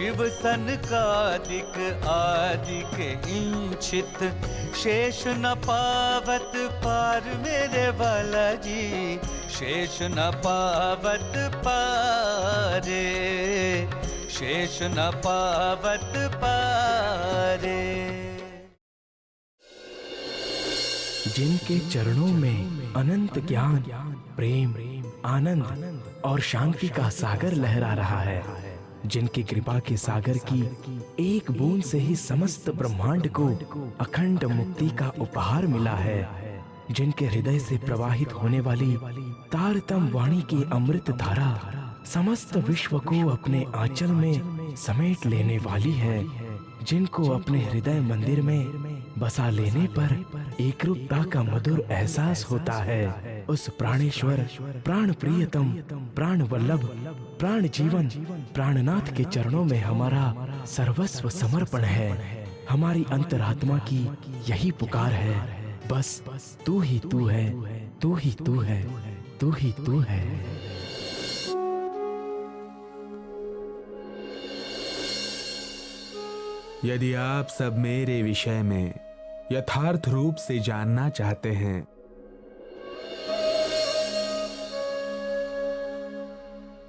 शिव सनकादिक आदिक इंचित, शेष न पावत पार मेरे बालाजी, शेष न पावत पारे, शेष न पावत पारे। जिनके चरणों में अनंत ज्ञान, प्रेम, आनंद और शांति का सागर लहरा रहा है, जिनकी कृपा के सागर की एक बूंद से ही समस्त ब्रह्मांड को अखंड मुक्ति का उपहार मिला है, जिनके हृदय से प्रवाहित होने वाली तारतम वाणी की अमृत धारा समस्त विश्व को अपने आंचल में समेट लेने वाली है, जिनको अपने हृदय मंदिर में बसा लेने पर एकरूपता का मधुर एहसास होता है, उस प्राणेश्वर, प्राण प्रियतम, प्राण वल्लभ, प्राण जीवन, प्राणनाथ के चरणों में हमारा सर्वस्व समर्पण है। हमारी अंतरात्मा की यही पुकार है, बस तू ही तू है, तू ही तू है, तू ही तू है। यदि आप सब मेरे विषय में यथार्थ रूप से जानना चाहते हैं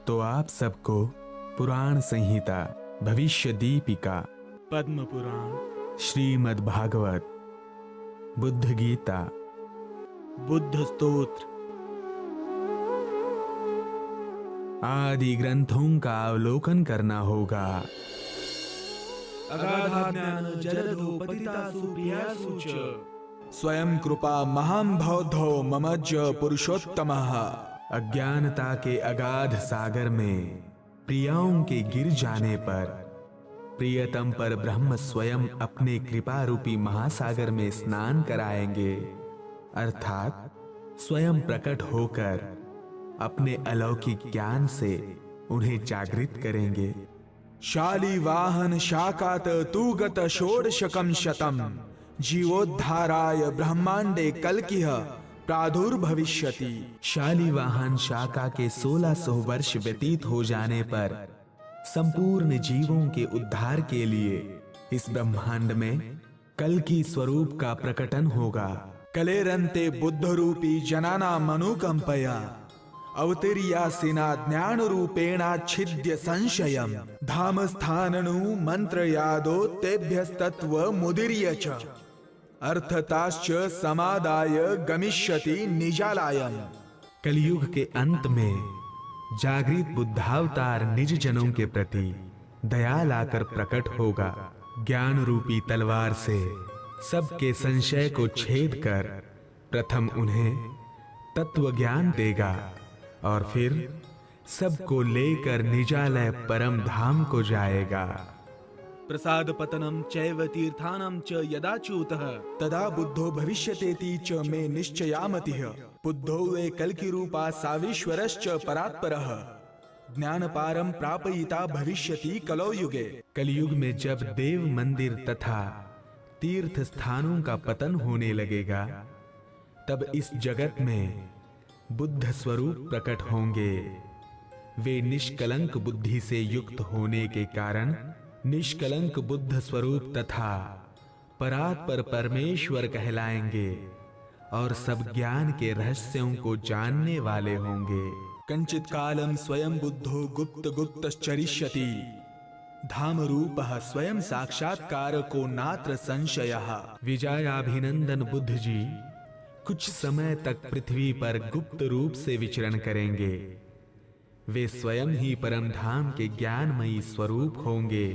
तो आप सबको पुराण संहिता, भविष्य दीपिका, पद्म पुराण, श्रीमद् भागवत, बुद्ध गीता, बुद्ध स्तोत्र आदि ग्रंथों का अवलोकन करना होगा। अगाधाज्ञान जलधो पतितासु प्रियासु च, स्वयं कृपा महां बौद्धो ममज्ज पुरुषोत्तमः। अज्ञानता के अगाध सागर में प्रियाओं के गिर जाने पर प्रियतम पर ब्रह्म स्वयं अपने कृपा रूपी महासागर में स्नान कराएंगे, अर्थात स्वयं प्रकट होकर अपने अलौकिक ज्ञान से उन्हें जागृत करेंगे। शालिवाहन शाकात तुगत षोडशकं शतम, जीवोद्धाराय ब्रह्मांडे कल्किह प्रादुर्भविष्यति। शालिवाहन शाका के 1600 वर्ष व्यतीत हो जाने पर संपूर्ण जीवों के उद्धार के लिए इस ब्रह्मांड में कल्कि स्वरूप का प्रकटन होगा। कलेरन्ते बुद्ध रूपी जनाना मनुकंपया, अवतीर्यासिना ज्ञान रूपेणाच्छिद्य संशयम्, धाम स्थाननु मंत्र यादो तेभ्यस्तत्व मुदीर्य च, अर्थताश्च समादाय गमिष्यति निजालायम्। कलयुग के अंत में जागृत बुद्धावतार निज जनों के प्रति दया लाकर प्रकट होगा। ज्ञान रूपी तलवार से सबके संशय को छेद कर प्रथम उन्हें तत्व ज्ञान देगा और फिर सबको लेकर निजालय परम धाम को जाएगा। प्रसाद पतनम चैव तीर्थानम च यदाच्युतः, तदा बुद्धो भविष्यतेति च मे निश्चयामतिः। बुद्धो वे कल्कि रूपा सावीश्वरश्च परात्परः, ज्ञानपारं प्रापयिता भविष्यति कलौ युगे। कलयुग में जब देव मंदिर तथा तीर्थ स्थानों का पतन होने लगेगा, तब इस जगत में बुद्ध स्वरूप प्रकट होंगे। वे निष्कलंक बुद्धि से युक्त होने के कारण निष्कलंक बुद्ध स्वरूप तथा परात्पर परमेश्वर कहलाएंगे और सब ज्ञान के रहस्यों को जानने वाले होंगे। कंचित कालम स्वयं बुद्धो गुप्त गुप्तश्चरिष्यति, धाम रूपः स्वयं साक्षात्कार को नात्र संशयः। विजयाभिनंदन बुद्ध जी कुछ समय तक पृथ्वी पर गुप्त रूप से विचरण करेंगे। वे स्वयं ही परम धाम के ज्ञानमयी स्वरूप होंगे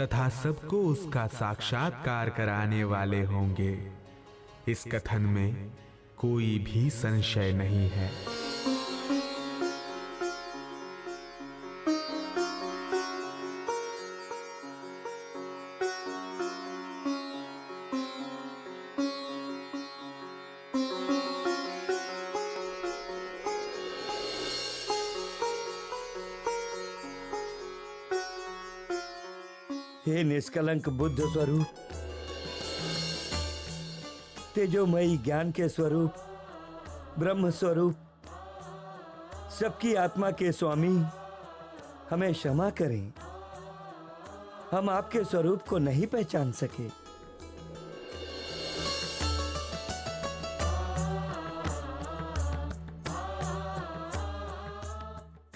तथा सबको उसका साक्षात्कार कराने वाले होंगे। इस कथन में कोई भी संशय नहीं है। हे निष्कलंक बुद्ध स्वरूप, तेजोमयी ज्ञान के स्वरूप, ब्रह्म स्वरूप, सबकी आत्मा के स्वामी, हमें क्षमा करें। हम आपके स्वरूप को नहीं पहचान सके।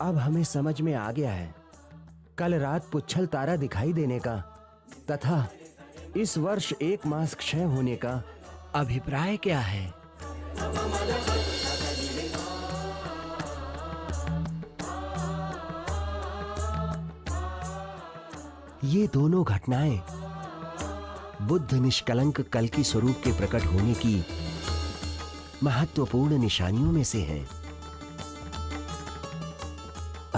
अब हमें समझ में आ गया है कल रात पुच्छल तारा दिखाई देने का तथा इस वर्ष 1 मास क्षय होने का अभिप्राय क्या है। ये दोनों घटनाएं बुद्ध निष्कलंक कल्कि स्वरूप के प्रकट होने की महत्वपूर्ण निशानियों में से हैं।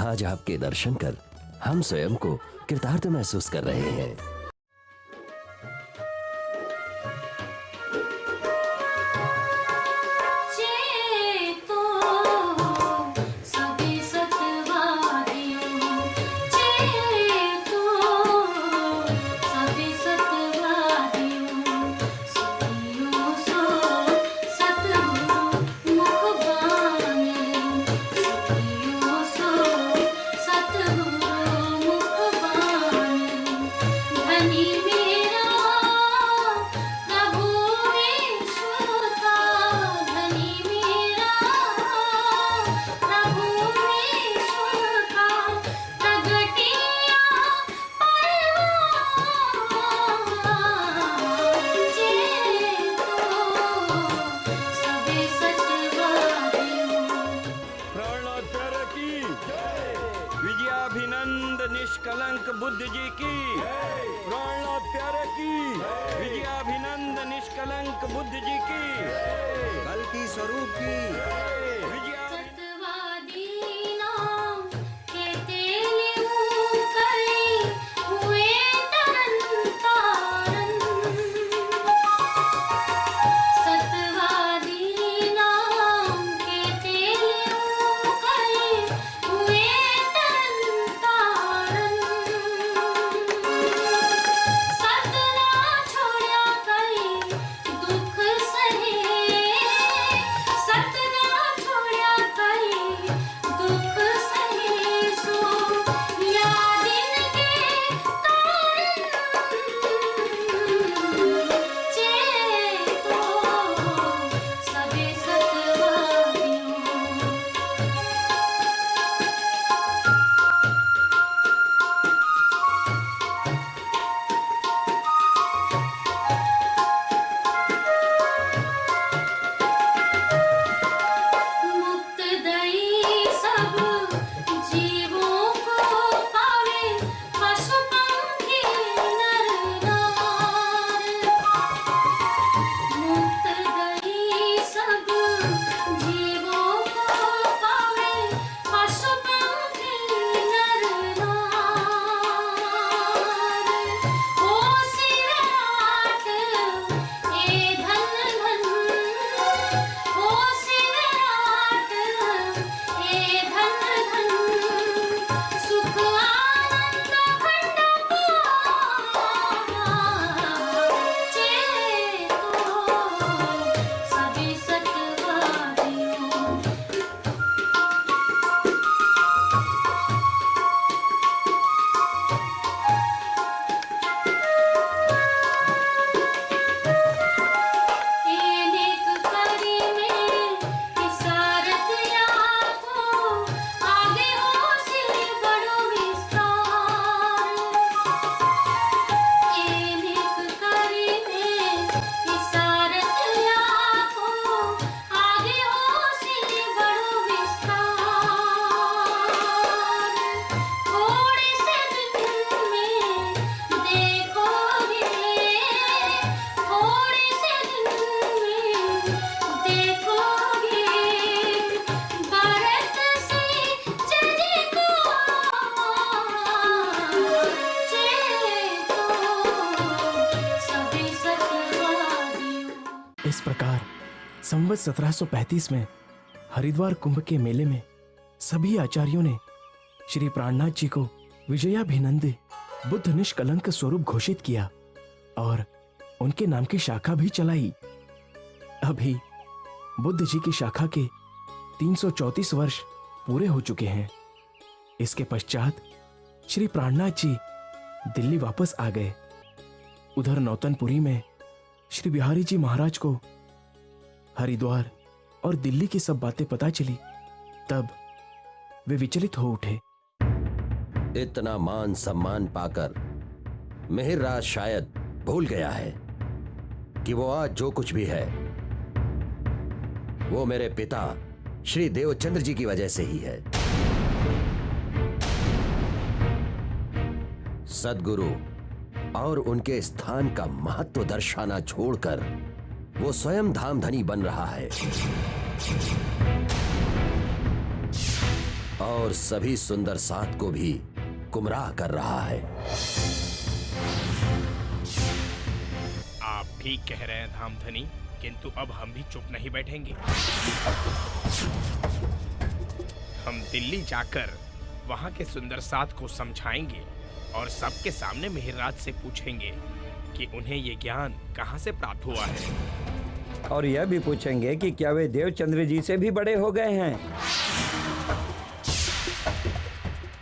आज आपके दर्शन कर हम स्वयं को कृतार्थ महसूस कर रहे हैं। निष्कलंक बुद्ध जी की प्राणनाथ प्यारे की विजयाभिनंद निष्कलंक बुद्ध जी की कल्कि स्वरूप की इस प्रकार संवत 1735 में हरिद्वार कुंभ के मेले में सभी आचार्यों ने श्री प्राणनाथ जी को विजयाभिनंद बुद्ध निष्कलंक स्वरूप घोषित किया और उनके नाम की शाखा भी चलाई। अभी बुद्ध जी की शाखा के 334 वर्ष पूरे हो चुके हैं। इसके पश्चात श्री प्राणनाथ जी दिल्ली वापस आ गए। उधर नौतनपुरी में श्री बिहारी जी महाराज को हरिद्वार और दिल्ली की सब बातें पता चली। तब वे विचलित हो उठे। इतना मान सम्मान पाकर मिहिरराज शायद भूल गया है कि वो आज जो कुछ भी है वो मेरे पिता श्री देवचंद्र जी की वजह से ही है। सद्गुरु और उनके स्थान का महत्व दर्शाना छोड़कर वो स्वयं धामधनी बन रहा है और सभी सुंदर साथ को भी गुमराह कर रहा है। आप ठीक कह रहे हैं धामधनी, किंतु अब हम भी चुप नहीं बैठेंगे। हम दिल्ली जाकर वहां के सुंदर साथ को समझाएंगे और सबके सामने मिहिरराज से पूछेंगे कि उन्हें ये ज्ञान कहां से प्राप्त हुआ है। और यह भी पूछेंगे कि क्या वे देवचंद्र जी से भी बड़े हो गए हैं,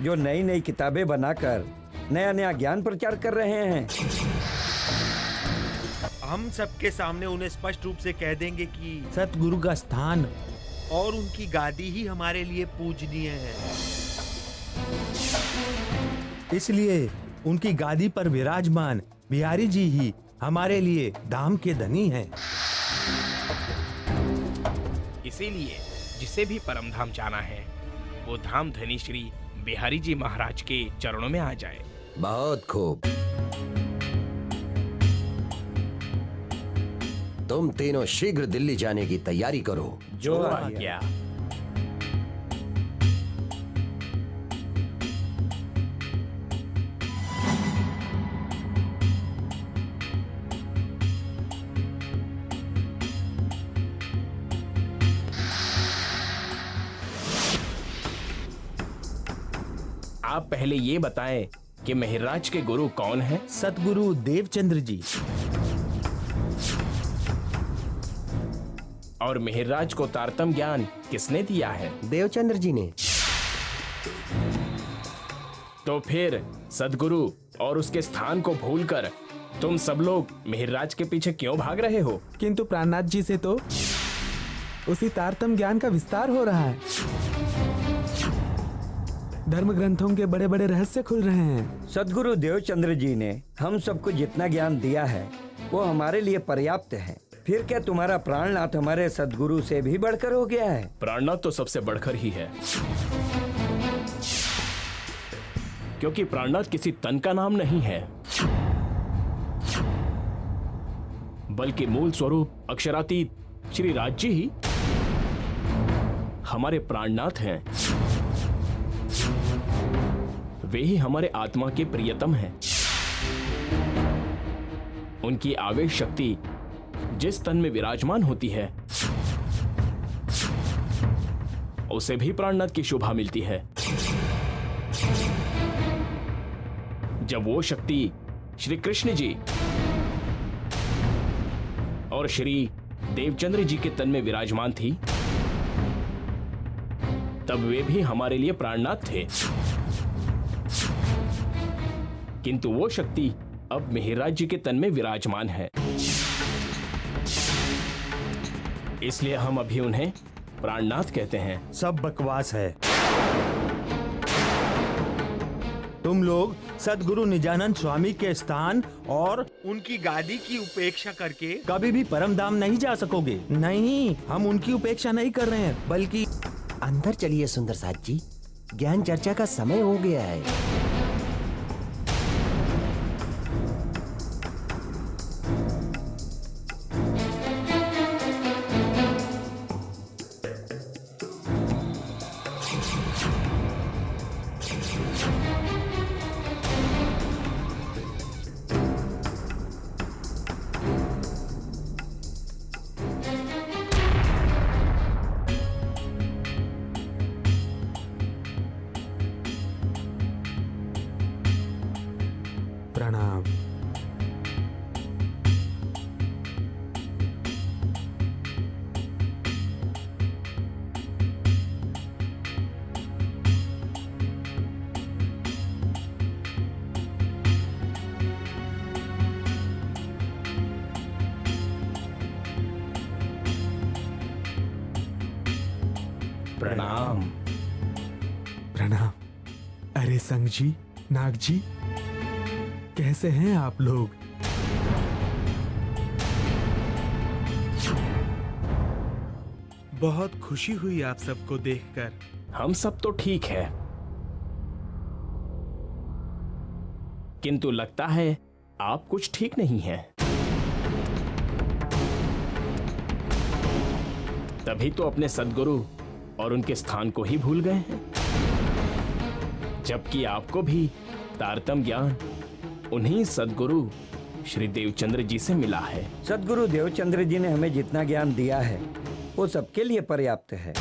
जो नई नई किताबें बनाकर नया नया ज्ञान प्रचार कर रहे हैं। हम सबके सामने उन्हें स्पष्ट रूप से कह देंगे कि सतगुरु का स्थान और उनकी गादी ही हमारे लिए पूजनीय है, इसलिए उनकी गादी पर विराजमान बिहारी जी ही हमारे लिए धाम के धनी हैं। इसीलिए जिसे भी परमधाम जाना है वो धाम धनी श्री बिहारी जी महाराज के चरणों में आ जाए। बहुत खूब। तुम तीनों शीघ्र दिल्ली जाने की तैयारी करो। जो आ गया। आप पहले ये बताएं कि मिहिरराज के गुरु कौन हैं? सतगुरु देवचंद्र जी। और मिहिरराज को तारतम ज्ञान किसने दिया है? देवचंद्र जी ने। तो फिर सद्गुरु और उसके स्थान को भूलकर तुम सब लोग मिहिरराज के पीछे क्यों भाग रहे हो? किंतु प्राणनाथ जी से तो उसी तारतम ज्ञान का विस्तार हो रहा है। धर्म ग्रंथों के बड़े बड़े रहस्य खुल रहे हैं। सद्गुरु देवचंद्र जी ने हम सबको जितना ज्ञान दिया है वो हमारे लिए पर्याप्त है। फिर क्या तुम्हारा प्राणनाथ हमारे सद्गुरु से भी बढ़कर हो गया है? प्राणनाथ तो सबसे बढ़कर ही है, क्योंकि प्राणनाथ किसी तन का नाम नहीं है, बल्कि मूल स्वरूप अक्षरातीत श्री राज जी ही हमारे प्राणनाथ हैं। वे ही हमारे आत्मा के प्रियतम हैं। उनकी आवेश शक्ति जिस तन में विराजमान होती है उसे भी प्राणनाथ की शोभा मिलती है। जब वो शक्ति श्री कृष्ण जी और श्री देवचंद्र जी के तन में विराजमान थी तब वे भी हमारे लिए प्राणनाथ थे, किंतु वो शक्ति अब मिहिरराज जी के तन में विराजमान है, इसलिए हम अभी उन्हें प्राणनाथ कहते हैं। सब बकवास है। तुम लोग सद्गुरु निजानंद स्वामी के स्थान और उनकी गादी की उपेक्षा करके कभी भी परम धाम नहीं जा सकोगे। नहीं, हम उनकी उपेक्षा नहीं कर रहे हैं, बल्कि अंदर चलिए सुंदर साथ जी, ज्ञान चर्चा का समय हो गया है। प्रणाम। प्रणाम। अरे संग जी, नाग जी, कैसे हैं आप लोग? बहुत खुशी हुई आप सबको देखकर। हम सब तो ठीक है, किंतु लगता है आप कुछ ठीक नहीं हैं। तभी तो अपने सद्गुरु और उनके स्थान को ही भूल गए हैं, जबकि आपको भी तारतम्य ज्ञान उन्हीं सद्गुरु श्री देवचंद्र जी से मिला है। सद्गुरु देवचंद्र जी ने हमें जितना ज्ञान दिया है वो सबके लिए पर्याप्त है।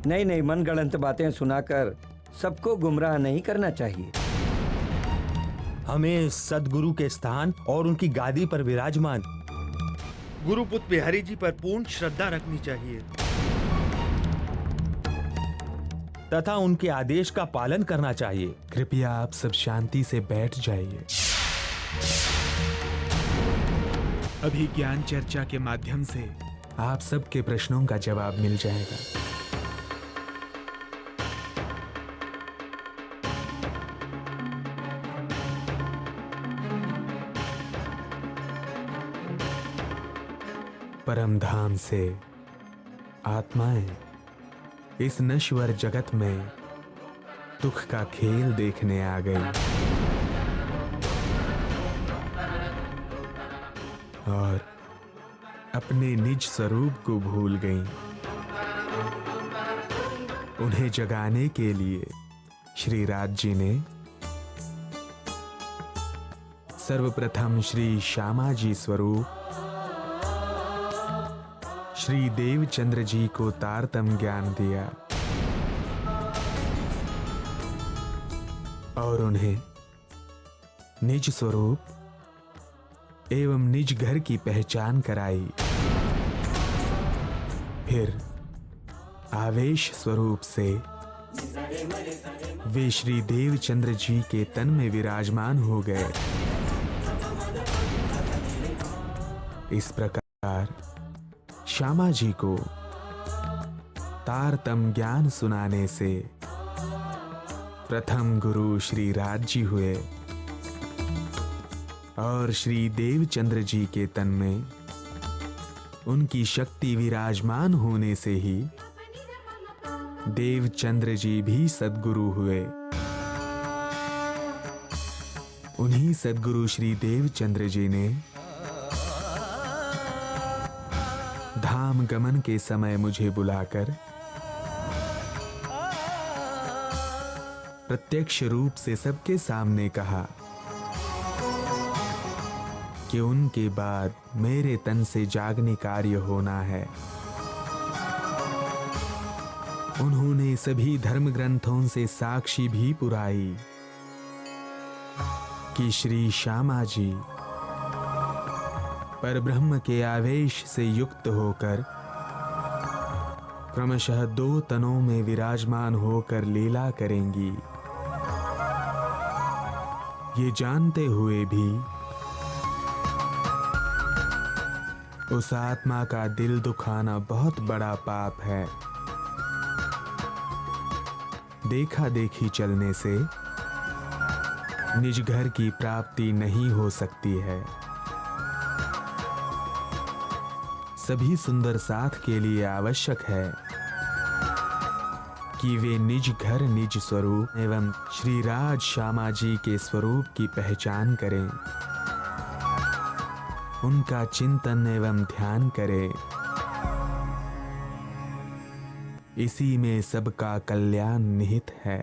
नई नई मनगढ़ंत बातें सुनाकर सबको गुमराह नहीं करना चाहिए। हमें सदगुरु के स्थान और उनकी गादी पर विराजमान गुरुपुत्र बिहारी जी पर पूर्ण श्रद्धा रखनी चाहिए तथा उनके आदेश का पालन करना चाहिए। कृपया आप सब शांति से बैठ जाइए। अभी ज्ञान चर्चा के माध्यम से आप सबके प्रश्नों का जवाब मिल जाएगा। परम धाम से आत्माएं इस नश्वर जगत में दुख का खेल देखने आ गई और अपने निज स्वरूप को भूल गईं। उन्हें जगाने के लिए श्री राज जी ने सर्वप्रथम श्री श्यामा जी स्वरूप श्री देवचंद्र जी को तारतम्य ज्ञान दिया और उन्हें निज स्वरूप एवं निज घर की पहचान कराई। फिर आवेश स्वरूप से वे श्री देवचंद्र जी के तन में विराजमान हो गए। इस प्रकार श्यामा जी को तारतम्य ज्ञान सुनाने से प्रथम गुरु श्री राज जी हुए और श्री देवचंद्र जी के तन में उनकी शक्ति विराजमान होने से ही देवचंद्र जी भी सद्गुरु हुए। उन्हीं सद्गुरु श्री देवचंद्र जी ने धाम गमन के समय मुझे बुलाकर प्रत्यक्ष रूप से सबके सामने कहा कि उनके बाद मेरे तन से जागने कार्य होना है। उन्होंने सभी धर्म ग्रंथों से साक्षी भी पुराई कि श्री श्यामा जी परब्रह्म के आवेश से युक्त होकर क्रमशः 2 तनों में विराजमान होकर लीला करेंगी। ये जानते हुए भी उस आत्मा का दिल दुखाना बहुत बड़ा पाप है। देखा देखी चलने से निज घर की प्राप्ति नहीं हो सकती है। सभी सुंदर साथ के लिए आवश्यक है कि वे निज घर निज स्वरूप एवं श्री राज श्यामा जी के स्वरूप की पहचान करें, उनका चिंतन एवं ध्यान करें। इसी में सबका कल्याण निहित है।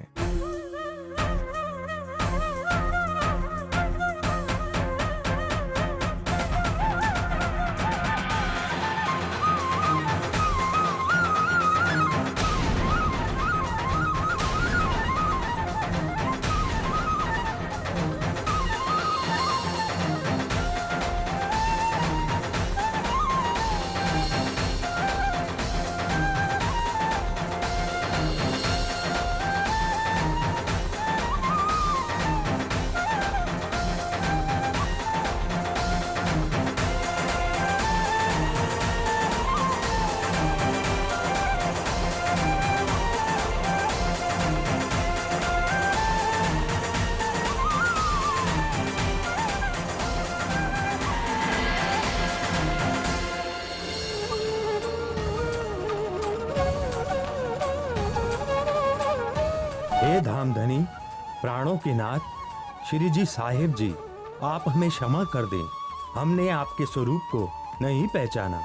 हे धामधनी, प्राणों के नाथ श्री जी साहिब जी, आप हमें क्षमा कर दें। हमने आपके स्वरूप को नहीं पहचाना।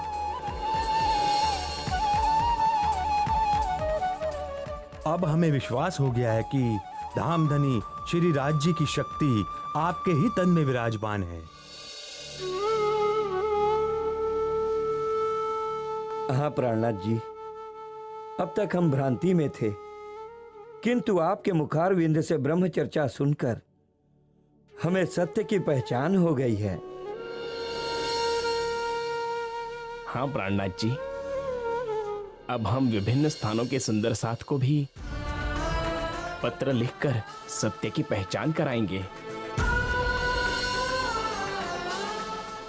अब हमें विश्वास हो गया है कि धामधनी श्री राज जी की शक्ति आपके ही तन में विराजमान है। हाँ प्राणनाथ जी, अब तक हम भ्रांति में थे, किंतु आपके मुखारविंद से ब्रह्म चर्चा सुनकर हमें सत्य की पहचान हो गई है। हाँ प्राणनाथ जी, अब हम विभिन्न स्थानों के सुंदर साथ को भी पत्र लिखकर सत्य की पहचान कराएंगे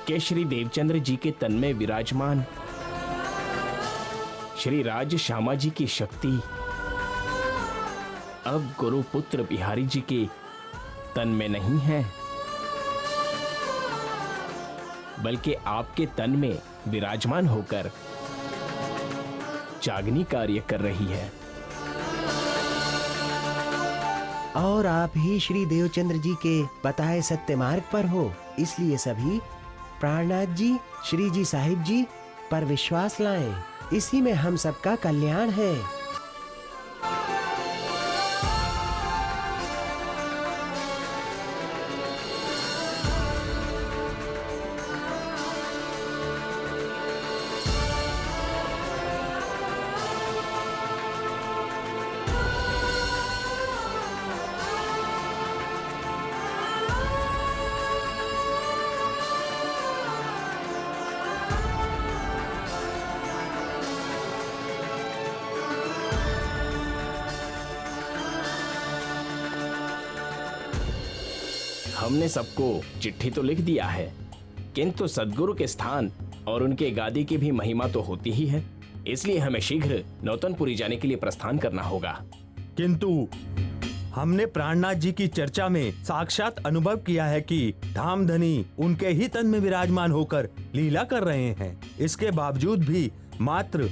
कि श्री देवचंद्र जी के तन में विराजमान श्री राज श्यामा जी की शक्ति अब गुरु पुत्र बिहारी जी के तन में नहीं है, बल्कि आपके तन में विराजमान होकर जागनी कार्य कर रही है। और आप ही श्री देवचंद्र जी के बताए सत्य मार्ग पर हो, इसलिए सभी प्राणनाथ जी, श्री जी साहिब जी पर विश्वास लाएं। इसी में हम सबका कल्याण है। हमने सबको चिट्ठी तो लिख दिया है, किंतु सद्गुरु के स्थान और उनके गादी की भी महिमा तो होती ही है, इसलिए हमें शीघ्र नौतनपुरी जाने के लिए प्रस्थान करना होगा। किंतु हमने प्राणनाथ जी की चर्चा में साक्षात अनुभव किया है कि धामधनी उनके ही तन में विराजमान होकर लीला कर रहे हैं। इसके बावजूद भी मात्र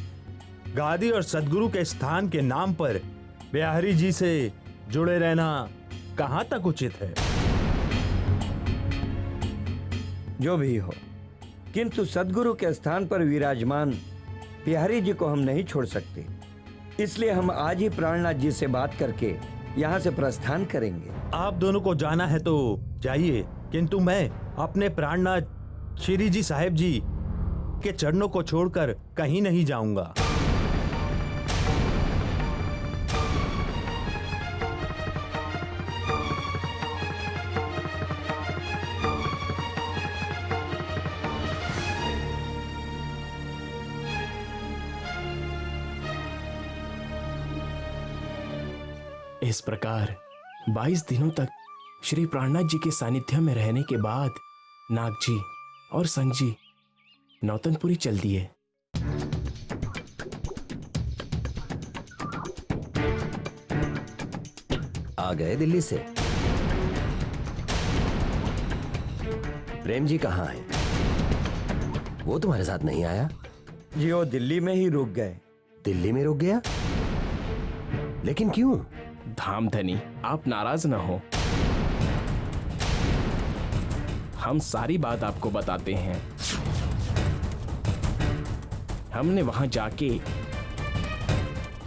गादी और सद्गुरु के स्थान के नाम पर बिहारी जी से जुड़े रहना कहाँ तक उचित है? जो भी हो, किंतु सद्गुरु के स्थान पर विराजमान बिहारी जी को हम नहीं छोड़ सकते, इसलिए हम आज ही प्राणनाथ जी से बात करके यहाँ से प्रस्थान करेंगे। आप दोनों को जाना है तो जाइए, किंतु मैं अपने प्राणनाथ श्री जी साहिब जी के चरणों को छोड़कर कहीं नहीं जाऊंगा। इस प्रकार 22 दिनों तक श्री प्राणनाथ जी के सानिध्य में रहने के बाद नाग जी और संग जी नौतनपुरी चल दिए। आ गए दिल्ली से? प्रेम जी कहाँ है? वो तुम्हारे साथ नहीं आया? जी वो दिल्ली में ही रुक गए। दिल्ली में रुक गया? लेकिन क्यों? धामधनी, आप नाराज न हो, हम सारी बात आपको बताते हैं। हमने वहां जाके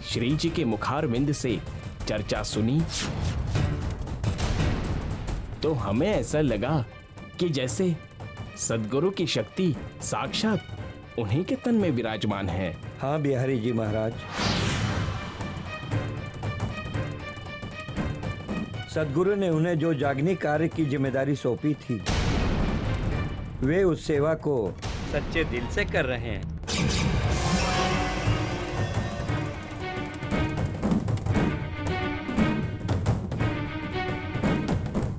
श्री जी के मुखारविंद से चर्चा सुनी तो हमें ऐसा लगा कि जैसे सद्गुरु की शक्ति साक्षात उन्हीं के तन में विराजमान है। हाँ बिहारी जी महाराज, सद्गुरु ने उन्हें जो जागनी कार्य की जिम्मेदारी सौंपी थी, वे उस सेवा को सच्चे दिल से कर रहे हैं।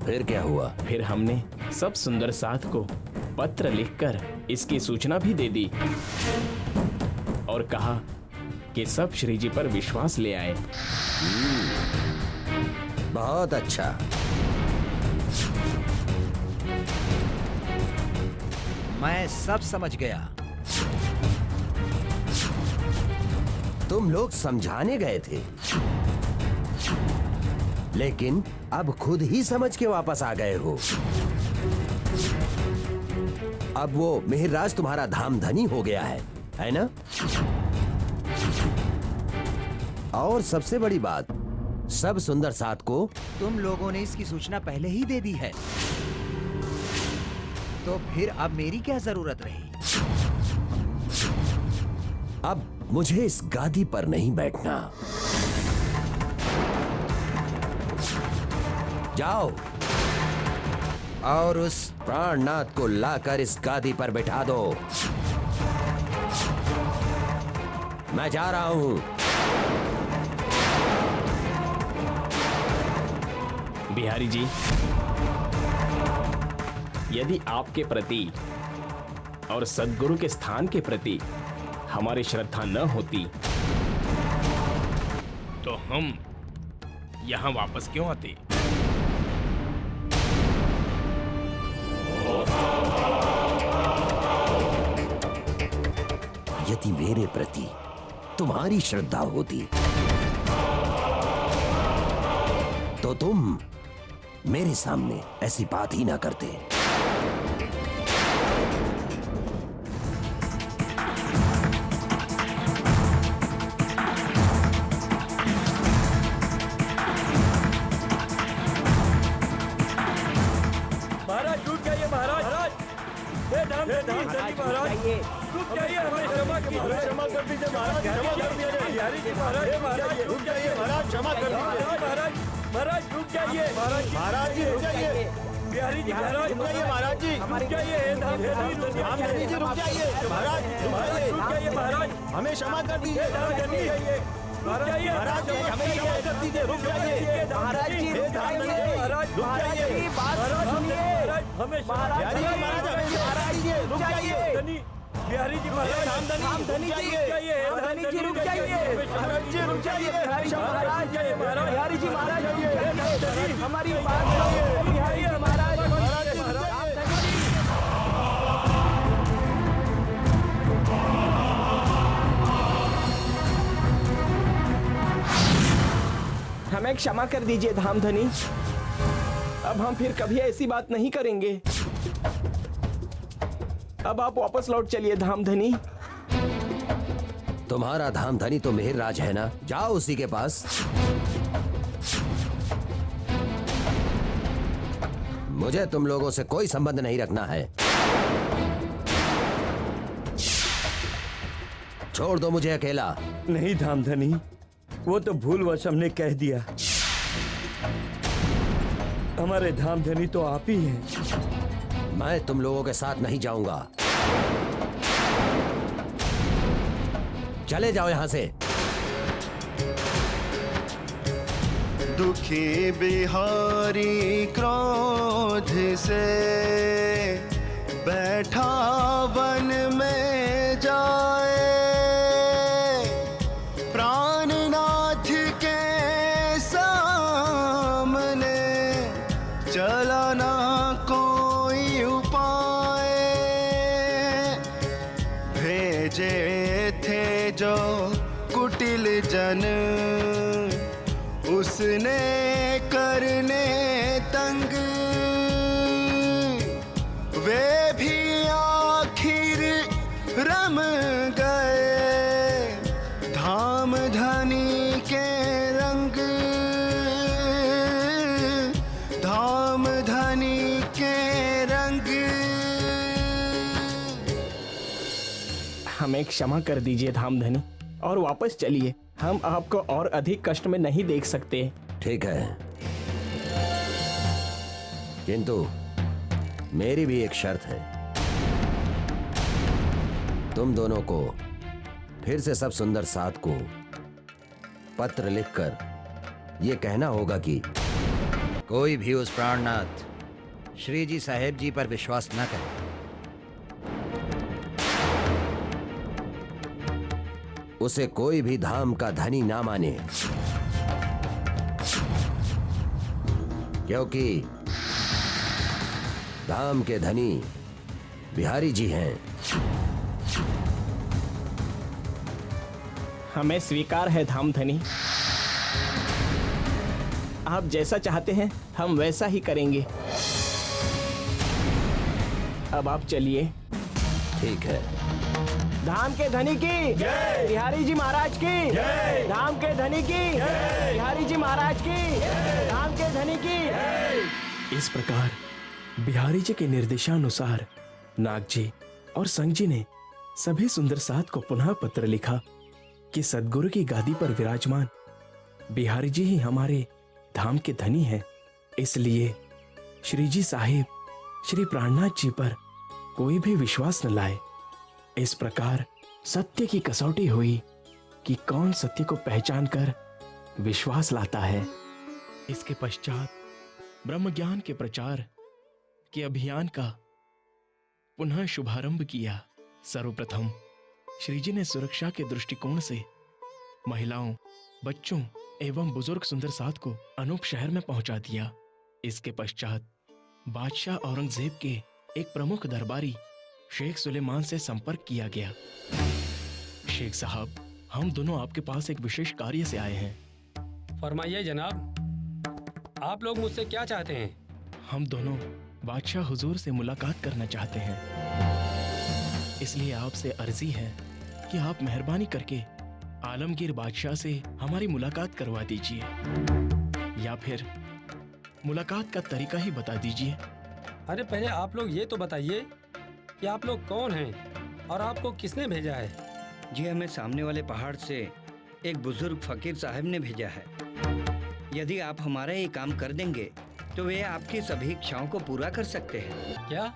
फिर क्या हुआ? फिर हमने सब सुंदर साथ को पत्र लिखकर इसकी सूचना भी दे दी और कहा कि सब श्री जी पर विश्वास ले आए। बहुत अच्छा। मैं सब समझ गया। तुम लोग समझाने गए थे। लेकिन अब खुद ही समझ के वापस आ गए हो। अब वो मिहिरराज तुम्हारा धामधनी हो गया है ना? और सबसे बड़ी बात, सब सुंदर साथ को तुम लोगों ने इसकी सूचना पहले ही दे दी है, तो फिर अब मेरी क्या जरूरत रही? अब मुझे इस गादी पर नहीं बैठना। जाओ और उस प्राणनाथ को लाकर इस गादी पर बैठा दो। मैं जा रहा हूं। बिहारी जी, यदि आपके प्रति और सद्गुरु के स्थान के प्रति हमारी श्रद्धा न होती तो हम यहाँ वापस क्यों आते? यदि मेरे प्रति तुम्हारी श्रद्धा होती तो तुम मेरे सामने ऐसी बात ही ना करते। महाराज रुक जाइए, महाराज। हे धामधनी महाराज, रुक जाइए, हमें क्षमा कर दीजिए महाराज, क्षमा कर दीजिए बिहारी जी महाराज, रुक जाइए महाराज, क्षमा कर दीजिए महाराज, रुक जाइए महाराज जी, रुक जाइए बिहारी जी महाराज, रुक जाइए महाराज जी, रुक जाइए धामधनी जी, रुक जाइए महाराज, रुक जाइए महाराज, हमें क्षमा कर दीजिए धामधनी, रुक जाइए महाराज, हमें क्षमा कर दीजिए, रुक जाइए महाराज जी, रुक जाइए महाराज, रुक जाइए बात सुनिए, हमें बिहारी जी महाराज, हमें रुक जाइए बिहारी जी महाराज, धामधनी जी रुक जाइए, धामधनी जी रुक जाइए, महाराज जी रुक जाइए, बिहारी जी महाराज, हमारी बात सुनिए बिहारी जी महाराज, हमें क्षमा कर दीजिए धामधनी, अब हम फिर कभी ऐसी बात नहीं करेंगे। अब आप वापस लौट चलिए धामधनी। तुम्हारा धामधनी तो मिहिरराज है ना, जाओ उसी के पास। मुझे तुम लोगों से कोई संबंध नहीं रखना है। छोड़ दो मुझे अकेला। नहीं धामधनी, वो तो भूलवश हमने कह दिया। हमारे धामधनी तो आप ही हैं। मैं तुम लोगों के साथ नहीं जाऊंगा। चले जाओ यहां से। दुखी बिहारी क्रोध से बैठा वन में जाए, प्राणनाथ के सामने चला ना कोई उपाय। भेजे थे जो कुटिल जन, उसने करने तंग, वे भी आखिर रम गए धामधनी के रंग, धामधनी के रंग। हमें क्षमा कर दीजिए धामधनी और वापस चलिए। हम आपको और अधिक कष्ट में नहीं देख सकते। ठीक है, किंतु मेरी भी एक शर्त है। तुम दोनों को फिर से सब सुंदर साथ को पत्र लिखकर यह कहना होगा कि कोई भी उस प्राणनाथ श्री जी साहेब जी पर विश्वास न करे। उसे कोई भी धाम का धनी ना माने, क्योंकि धाम के धनी बिहारी जी हैं। हमें स्वीकार है धामधनी। आप जैसा चाहते हैं हम वैसा ही करेंगे। अब आप चलिए। ठीक है। धाम के धनी की जय, बिहारी जी महाराज की जय। धाम के धनी की जय, बिहारी जी महाराज की जय। धाम के धनी की जय। इस प्रकार बिहारी जी के निर्देशानुसार नाग जी और संग जी ने सभी सुंदर साथ को पुनः पत्र लिखा कि सदगुरु की गादी पर विराजमान बिहारी जी ही हमारे धाम के धनी हैं। इसलिए श्री जी साहिब श्री प्राणनाथ जी पर कोई भी विश्वास न लाए। इस प्रकार सत्य की कसौटी हुई कि कौन सत्य को पहचान कर विश्वास लाता है। इसके पश्चात ब्रह्म ज्ञान के प्रचार के अभियान का पुनः शुभारंभ किया। सर्वप्रथम श्री जी ने सुरक्षा के दृष्टिकोण से महिलाओं, बच्चों एवं बुजुर्ग सुंदर साथ को अनूप शहर में पहुंचा दिया। इसके पश्चात बादशाह औरंगजेब के एक प्रमुख दरबारी शेख सुलेमान से संपर्क किया गया। शेख साहब, हम दोनों आपके पास एक विशेष कार्य से आए हैं। फरमाइए जनाब, आप लोग मुझसे क्या चाहते हैं? हम दोनों बादशाह हुजूर से मुलाकात करना चाहते हैं। इसलिए आपसे अर्जी है कि आप मेहरबानी करके आलमगीर बादशाह से हमारी मुलाकात करवा दीजिए, या फिर मुलाकात का तरीका ही बता दीजिए। अरे पहले आप लोग ये तो बताइए कि आप लोग कौन हैं और आपको किसने भेजा है? जी, हमें सामने वाले पहाड़ से एक बुजुर्ग फकीर साहब ने भेजा है। यदि आप हमारा ये काम कर देंगे तो वे आपकी सभी इच्छाओं को पूरा कर सकते हैं। क्या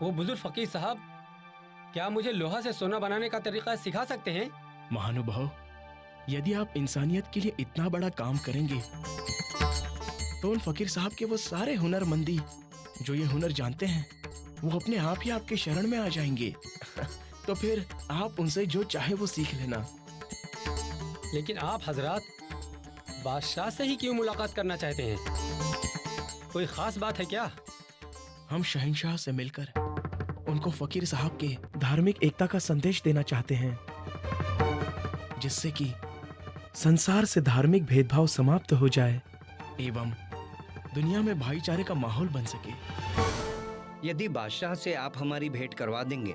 वो बुजुर्ग फकीर साहब क्या मुझे लोहा से सोना बनाने का तरीका सिखा सकते हैं? महानुभाव, यदि आप इंसानियत के लिए इतना बड़ा काम करेंगे तो उन फकीर साहब के वो सारे हुनरमंदी जो ये हुनर जानते हैं वो अपने आप ही आपके शरण में आ जाएंगे। तो फिर आप उनसे जो चाहे वो सीख लेना। लेकिन आप हजरात बादशाह से ही क्यों मुलाकात करना चाहते हैं? कोई खास बात है क्या? हम शहंशाह से मिलकर उनको फकीर साहब के धार्मिक एकता का संदेश देना चाहते हैं, जिससे कि संसार से धार्मिक भेदभाव समाप्त हो जाए एवं दुनिया में भाईचारे का माहौल बन सके। यदि बादशाह से आप हमारी भेंट करवा देंगे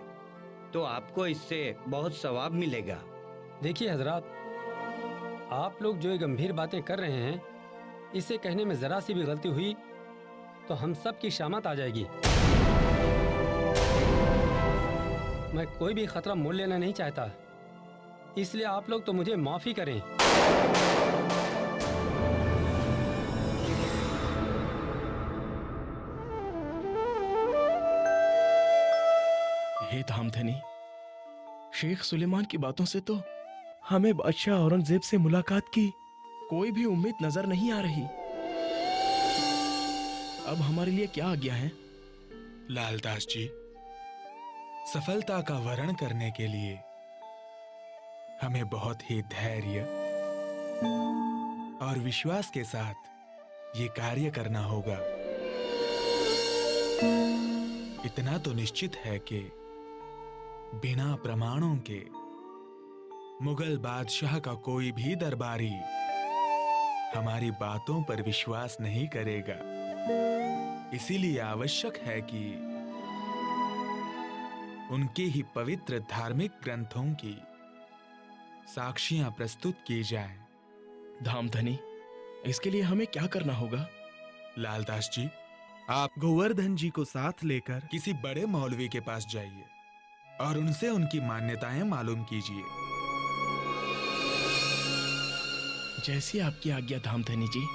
तो आपको इससे बहुत सवाब मिलेगा। देखिए हजरात, आप लोग जो ये गंभीर बातें कर रहे हैं, इसे कहने में जरा सी भी गलती हुई तो हम सब की शामत आ जाएगी। मैं कोई भी खतरा मोल लेना नहीं चाहता, इसलिए आप लोग तो मुझे माफी करें। हे धामधनी, शेख सुलेमान की बातों से तो हमें बादशाह औरंगजेब से मुलाकात की कोई भी उम्मीद नजर नहीं आ रही। अब हमारे लिए क्या आज्ञा है? लालदास जी, सफलता का वर्ण करने के लिए हमें बहुत ही धैर्य और विश्वास के साथ ये कार्य करना होगा। इतना तो निश्चित है कि बिना प्रमाणों के मुगल बादशाह का कोई भी दरबारी हमारी बातों पर विश्वास नहीं करेगा। इसीलिए आवश्यक है कि उनके ही पवित्र धार्मिक ग्रंथों की साक्षियां प्रस्तुत की जाएं। धामधनी, इसके लिए हमें क्या करना होगा? लालदास जी, आप गोवर्धन जी को साथ लेकर किसी बड़े मौलवी के पास जाइए और उनसे उनकी मान्यताएं मालूम कीजिए। जैसी आपकी आज्ञा धामधनी जी।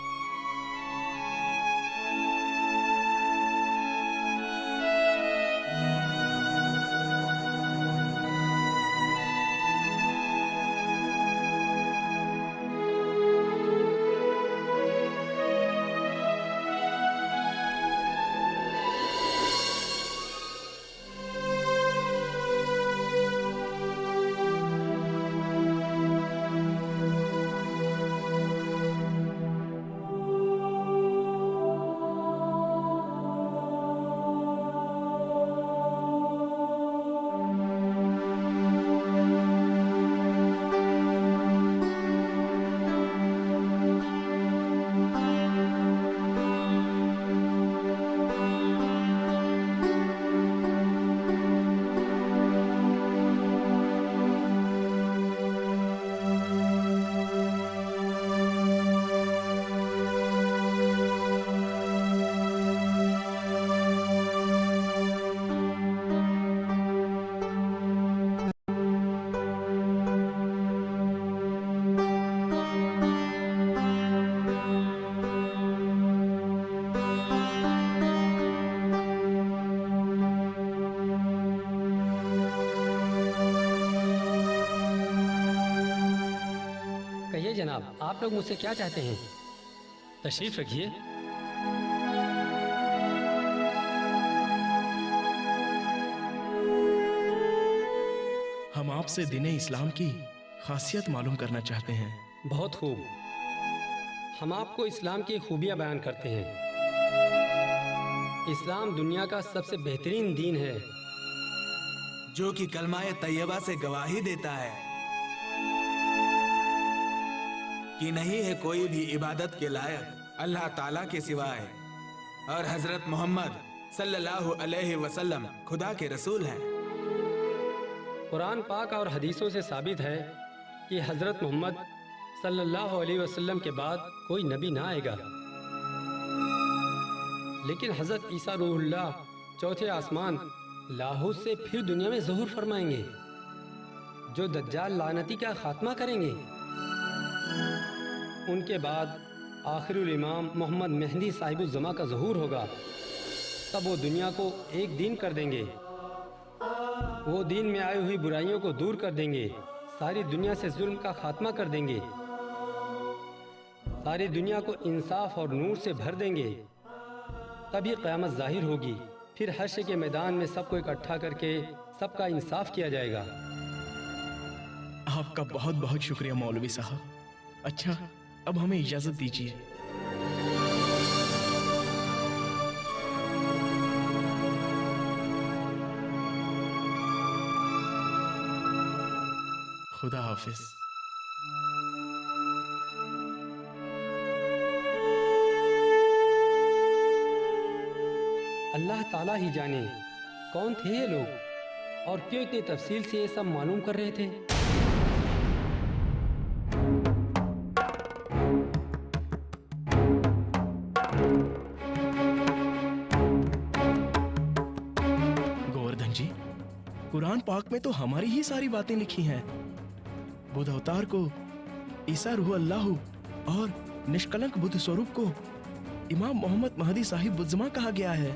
जनाब, आप लोग मुझसे क्या चाहते हैं? तशरीफ रखिए। हम आपसे दीन इस्लाम की खासियत मालूम करना चाहते हैं। बहुत खूब, हम आपको इस्लाम की खूबियाँ बयान करते हैं। इस्लाम दुनिया का सबसे बेहतरीन दीन है, जो कि कलमाए तैयबा से गवाही देता है कि नहीं है कोई भी इबादत के लायक अल्लाह ताला के सिवाय, और हजरत मोहम्मद सल्लल्लाहु अलैहि वसल्लम खुदा के रसूल हैं। कुरान पाक और हदीसों से साबित है कि हजरत मोहम्मद सल्लल्लाहु अलैहि वसल्लम के बाद कोई नबी ना आएगा, लेकिन हजरत ईसा रूहुल्लाह चौथे आसमान लाहौर से फिर दुनिया में ज़ुहूर फरमाएंगे, जो दज्जाल लानती का खात्मा करेंगे। उनके बाद आखिरुल इमाम मोहम्मद मेहदी साहिबुज़्ज़मा का ज़ुहूर होगा। तब वो दुनिया को एक दिन कर देंगे, वो दिन में आई हुई बुराइयों को दूर कर देंगे, सारी दुनिया से जुल्म का खात्मा कर देंगे, सारी दुनिया को इंसाफ और नूर से भर देंगे। तभी क़यामत ज़ाहिर होगी, फिर हश्र के मैदान में सबको इकट्ठा करके सबका इंसाफ किया जाएगा। आपका बहुत बहुत शुक्रिया मौलवी साहब। अच्छा, अब हमें इजाजत दीजिए। खुदा हाफिज। अल्लाह ताला ही जाने कौन थे ये लोग और क्यों इतनी तफसील से ये सब मालूम कर रहे थे। गोवर्धन जी, कुरान पाक में तो हमारी ही सारी बातें लिखी हैं। बुद्ध अवतार को ईसा रूह अल्लाह और निष्कलंक बुद्ध स्वरूप को इमाम मोहम्मद महदी साहिब बुज़्ज़मा कहा गया है।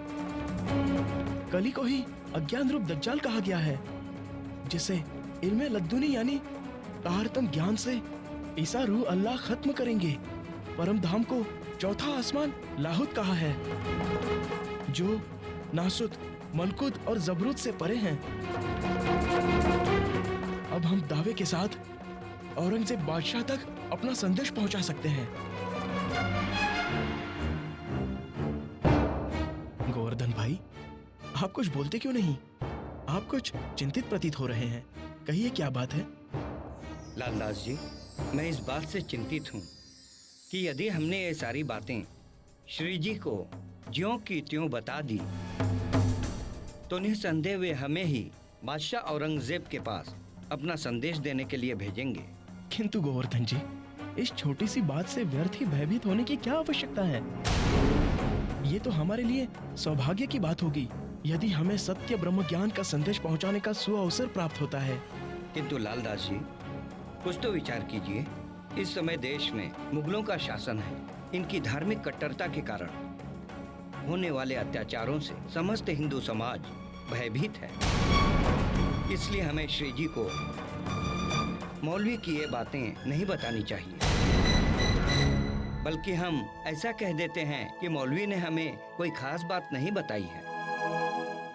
कली को ही अज्ञान रूप दज्जाल कहा गया है, जिसे इल्मे लद्दुनी यानी तारतम ज्ञान से ईसा रूह अल्लाह खत्म करेंगे। परम धाम को चौथा आसमान लाहुत कहा है, जो नासुत, मलकुत और जबरूत से परे हैं। अब हम दावे के साथ औरंगजेब बादशाह तक अपना संदेश पहुंचा सकते हैं। गोवर्धन भाई, आप कुछ बोलते क्यों नहीं? आप कुछ चिंतित प्रतीत हो रहे हैं। कहिए, क्या बात है? लालदास जी, मैं इस बात से चिंतित हूँ कि यदि हमने ये सारी बातें श्री जी को ज्यों की त्यों बता दी तो निसंदेह वे हमें ही बादशाह औरंगजेब के पास अपना संदेश देने के लिए भेजेंगे। किंतु गोवर्धन जी, इस छोटी सी बात से व्यर्थ ही भयभीत होने की क्या आवश्यकता है? ये तो हमारे लिए सौभाग्य की बात होगी यदि हमें सत्य ब्रह्म ज्ञान का संदेश पहुंचाने का सुअवसर प्राप्त होता है। किंतु लालदास जी, कुछ तो विचार कीजिए। इस समय देश में मुगलों का शासन है। इनकी धार्मिक कट्टरता के कारण होने वाले अत्याचारों से समस्त हिंदू समाज भयभीत है। इसलिए हमें श्री जी को मौलवी की ये बातें नहीं बतानी चाहिए, बल्कि हम ऐसा कह देते हैं कि मौलवी ने हमें कोई खास बात नहीं बताई है।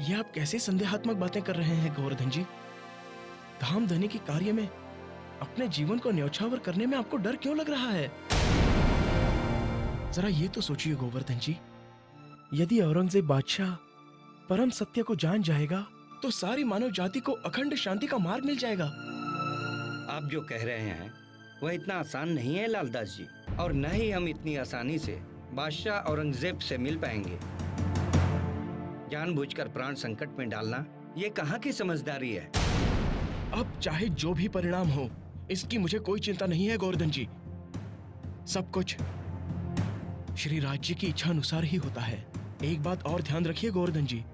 ये आप कैसे संदेहात्मक बातें कर रहे हैं गोवर्धन जी? धामधनी के कार्य में अपने जीवन को न्यौछावर करने में आपको डर क्यों लग रहा है? जरा ये तो सोचिए गोवर्धन जी, यदि औरंगजेब बादशाह परम सत्य को जान जाएगा तो सारी मानव जाति को अखंड शांति का मार्ग मिल जाएगा। आप जो कह रहे हैं वह इतना आसान नहीं है लालदास जी, और न ही हम इतनी आसानी से बादशाह औरंगजेब से मिल पाएंगे। जानबूझकर प्राण संकट में डालना ये कहाँ की समझदारी है? अब चाहे जो भी परिणाम हो, इसकी मुझे कोई चिंता नहीं है गोवर्धन जी। सब कुछ श्री राज्य की इच्छा अनुसार ही होता है। एक बात और ध्यान रखिए गोवर्धन जी,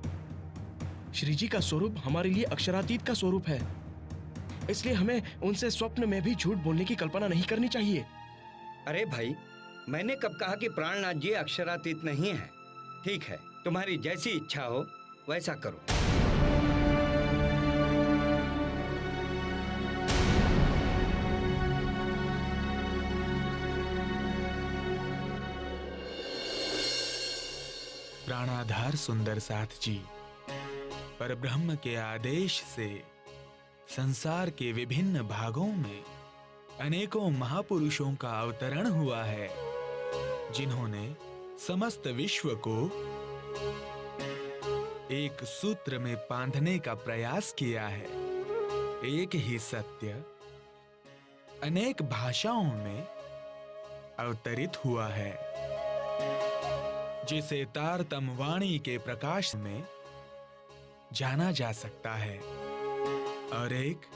श्री जी का स्वरूप हमारे लिए अक्षरातीत का स्वरूप है, इसलिए हमें उनसे स्वप्न में भी झूठ बोलने की कल्पना नहीं करनी चाहिए। अरे भाई, मैंने कब कहा कि प्राणनाथ जी अक्षरातीत नहीं है? ठीक है, तुम्हारी जैसी इच्छा हो वैसा करो। प्राणाधार सुंदर साथ जी, पर ब्रह्म के आदेश से संसार के विभिन्न भागों में अनेकों महापुरुषों का अवतरण हुआ है, जिन्होंने समस्त विश्व को एक सूत्र में बांधने का प्रयास किया है। एक ही सत्य अनेक भाषाओं में अवतरित हुआ है, जिसे तारतम वाणी के प्रकाश में जाना जा सकता है, और एक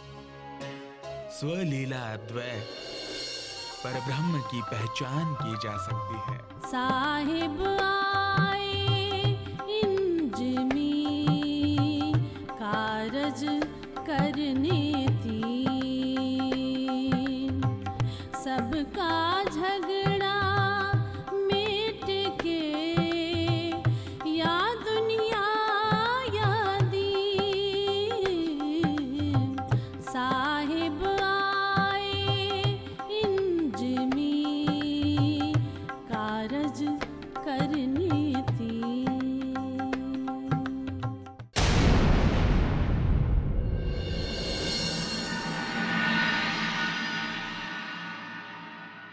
स्वलीला अद्वैत पर ब्रह्म की पहचान की जा सकती है। साहिब आए इंजमी कारज करने तीन, सबका झगड़ा मिट के या दुनिया या दीन। साहिब आए इंजमी कारज करने तीन।